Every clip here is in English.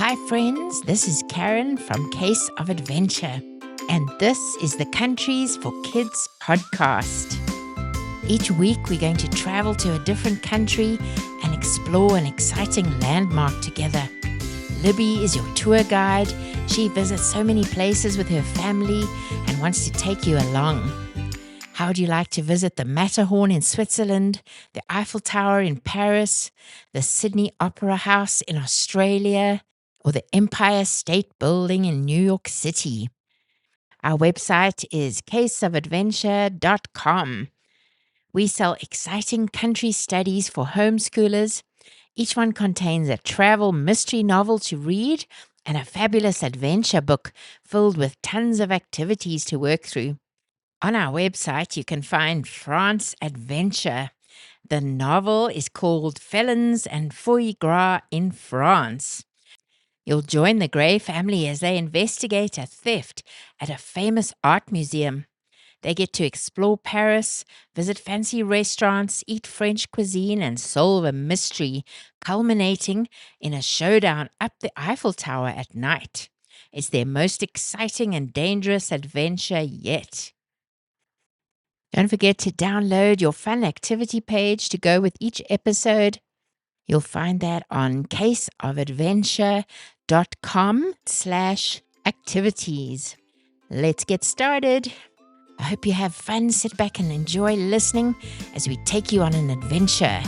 Hi, friends. This is Karen from Case of Adventure, and this is the Countries for Kids podcast. Each week, we're going to travel to a different country and explore an exciting landmark together. Libby is your tour guide. She visits so many places with her family and wants to take you along. How would you like to visit the Matterhorn in Switzerland, the Eiffel Tower in Paris, the Sydney Opera House in Australia, or the Empire State Building in New York City? Our website is caseofadventure.com. We sell exciting country studies for homeschoolers. Each one contains a travel mystery novel to read and a fabulous adventure book filled with tons of activities to work through. On our website, you can find France Adventure. The novel is called Felons and Foie Gras in France. You'll join the Gray family as they investigate a theft at a famous art museum. They get to explore Paris, visit fancy restaurants, eat French cuisine, and solve a mystery, culminating in a showdown up the Eiffel Tower at night. It's their most exciting and dangerous adventure yet. Don't forget to download your fun activity page to go with each episode. You'll find that on caseofadventure.com/activities. Let's get started. I hope you have fun. Sit back and enjoy listening as we take you on an adventure.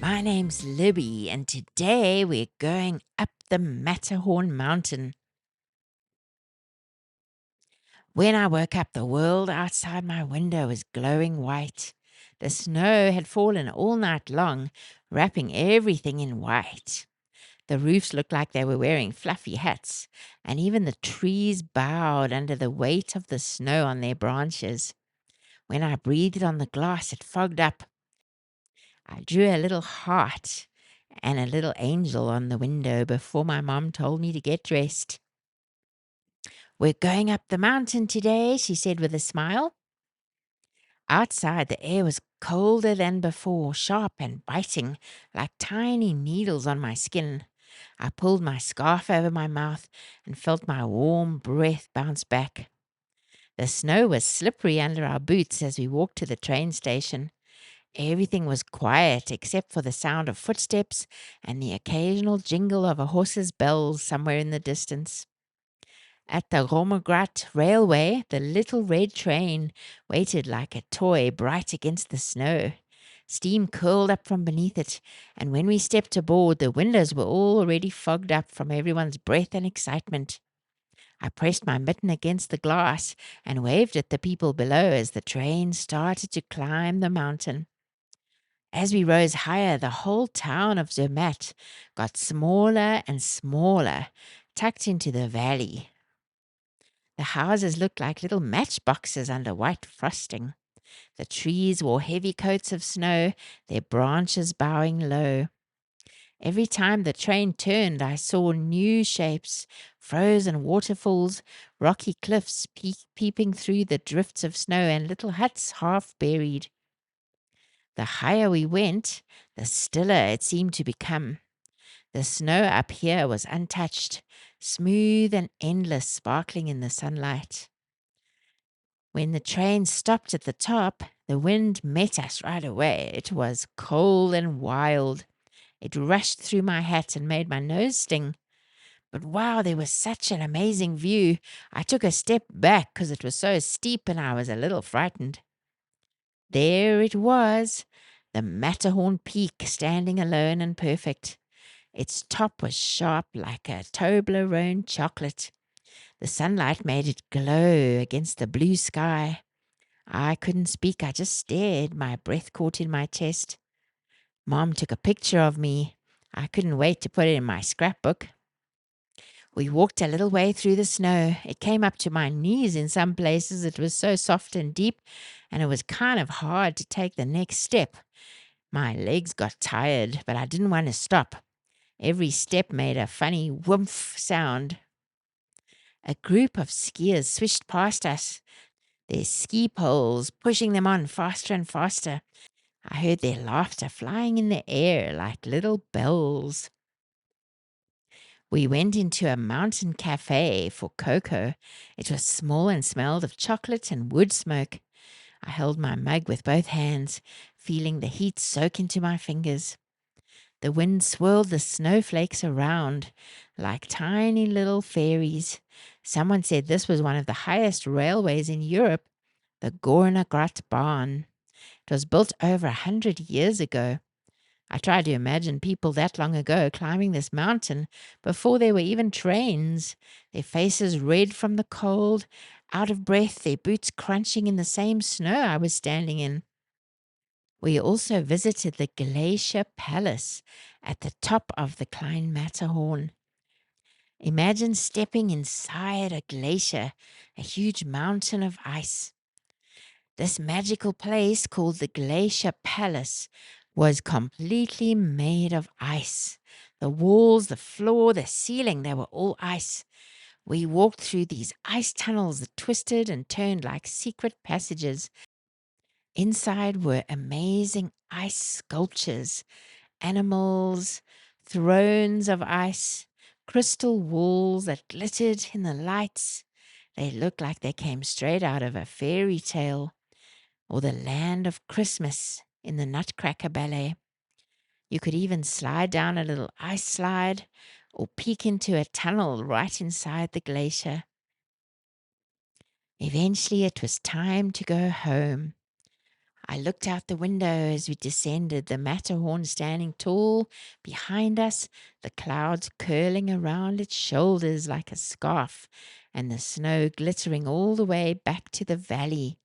My name's Libby, and today we're going up the Matterhorn mountain. When I woke up, the world outside my window was glowing white. The snow had fallen all night long, wrapping everything in white. The roofs looked like they were wearing fluffy hats, and even the trees bowed under the weight of the snow on their branches. When I breathed on the glass, it fogged up. I drew a little heart and a little angel on the window before my mom told me to get dressed. "We're going up the mountain today," she said with a smile. Outside, the air was colder than before, sharp and biting, like tiny needles on my skin. I pulled my scarf over my mouth and felt my warm breath bounce back. The snow was slippery under our boots as we walked to the train station. Everything was quiet except for the sound of footsteps and the occasional jingle of a horse's bells somewhere in the distance. At the Romagrat Railway, the little red train waited like a toy bright against the snow. Steam curled up from beneath it, and when we stepped aboard, the windows were already fogged up from everyone's breath and excitement. I pressed my mitten against the glass and waved at the people below as the train started to climb the mountain. As we rose higher, the whole town of Zermatt got smaller and smaller, tucked into the valley. The houses looked like little matchboxes under white frosting. The trees wore heavy coats of snow, their branches bowing low. Every time the train turned, I saw new shapes, frozen waterfalls, rocky cliffs peeping through the drifts of snow, and little huts half buried. The higher we went, the stiller it seemed to become. The snow up here was untouched, smooth and endless, sparkling in the sunlight. When the train stopped at the top, the wind met us right away. It was cold and wild. It rushed through my hat and made my nose sting. But wow, there was such an amazing view. I took a step back because it was so steep and I was a little frightened. There it was, the Matterhorn Peak, standing alone and perfect. Its top was sharp like a Toblerone chocolate. The sunlight made it glow against the blue sky. I couldn't speak. I just stared, my breath caught in my chest. Mom took a picture of me. I couldn't wait to put it in my scrapbook. We walked a little way through the snow. It came up to my knees in some places. It was so soft and deep, and it was kind of hard to take the next step. My legs got tired, but I didn't want to stop. Every step made a funny whoomph sound. A group of skiers swished past us. their ski poles pushing them on faster and faster. I heard their laughter flying in the air like little bells. We went into a mountain cafe for cocoa. It was small and smelled of chocolate and wood smoke. I held my mug with both hands, feeling the heat soak into my fingers. The wind swirled the snowflakes around like tiny little fairies. Someone said this was one of the highest railways in Europe, the Gornergrat Bahn. It was built over 100 years ago. I tried to imagine people that long ago climbing this mountain before there were even trains, their faces red from the cold, out of breath, their boots crunching in the same snow I was standing in. We also visited the Glacier Palace at the top of the Klein Matterhorn. Imagine stepping inside a glacier, a huge mountain of ice. This magical place called the Glacier Palace was completely made of ice. The walls, the floor, the ceiling, they were all ice. We walked through these ice tunnels that twisted and turned like secret passages. Inside were amazing ice sculptures, animals, thrones of ice, crystal walls that glittered in the lights. They looked like they came straight out of a fairy tale or the land of Christmas in the Nutcracker Ballet. You could even slide down a little ice slide or peek into a tunnel right inside the glacier. Eventually, it was time to go home. I looked out the window as we descended, the Matterhorn standing tall behind us, the clouds curling around its shoulders like a scarf, and the snow glittering all the way back to the valley.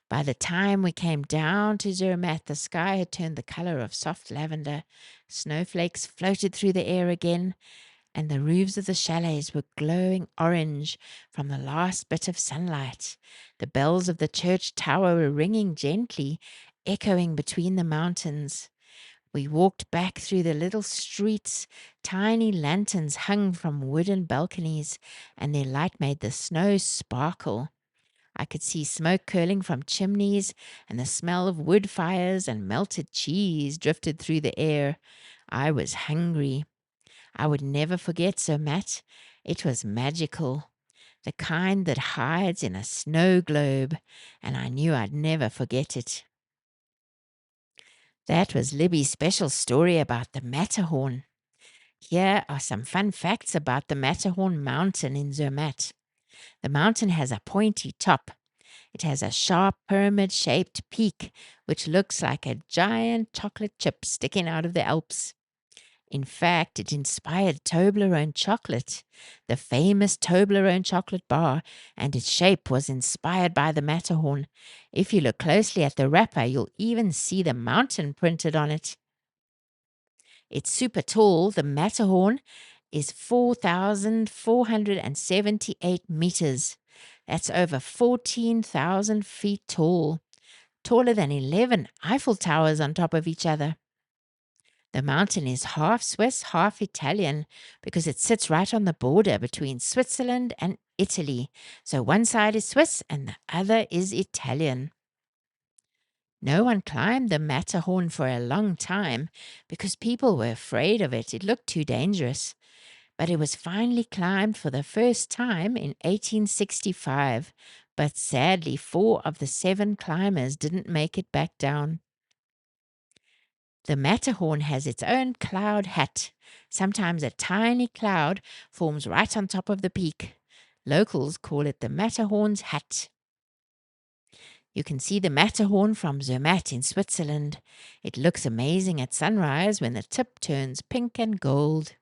By the time we came down to Zermatt, the sky had turned the color of soft lavender. Snowflakes floated through the air again, and the roofs of the chalets were glowing orange from the last bit of sunlight. The bells of the church tower were ringing gently, echoing between the mountains. We walked back through the little streets. Tiny lanterns hung from wooden balconies, and their light made the snow sparkle. I could see smoke curling from chimneys, and the smell of wood fires and melted cheese drifted through the air. I was hungry. I would never forget Zermatt. It was magical, the kind that hides in a snow globe, and I knew I'd never forget it. That was Libby's special story about the Matterhorn. Here are some fun facts about the Matterhorn mountain in Zermatt. The mountain has a pointy top. It has a sharp pyramid-shaped peak, which looks like a giant chocolate chip sticking out of the Alps. In fact, it inspired Toblerone chocolate, the famous Toblerone chocolate bar, and its shape was inspired by the Matterhorn. If you look closely at the wrapper, you'll even see the mountain printed on it. It's super tall. The Matterhorn is 4,478 meters. That's over 14,000 feet tall, taller than 11 Eiffel Towers on top of each other. The mountain is half Swiss, half Italian because it sits right on the border between Switzerland and Italy. So one side is Swiss and the other is Italian. No one climbed the Matterhorn for a long time because people were afraid of it. It looked too dangerous. But it was finally climbed for the first time in 1865. But sadly, 4 of the 7 climbers didn't make it back down. The Matterhorn has its own cloud hat. Sometimes a tiny cloud forms right on top of the peak. Locals call it the Matterhorn's hat. You can see the Matterhorn from Zermatt in Switzerland. It looks amazing at sunrise when the tip turns pink and gold.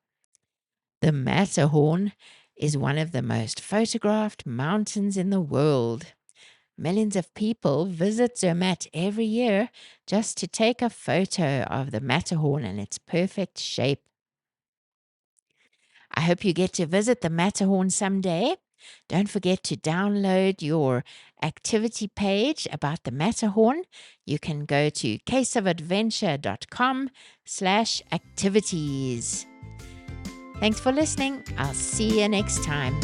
The Matterhorn is one of the most photographed mountains in the world. Millions of people visit Zermatt every year just to take a photo of the Matterhorn in its perfect shape. I hope you get to visit the Matterhorn someday. Don't forget to download your activity page about the Matterhorn. You can go to caseofadventure.com/activities. Thanks for listening. I'll see you next time.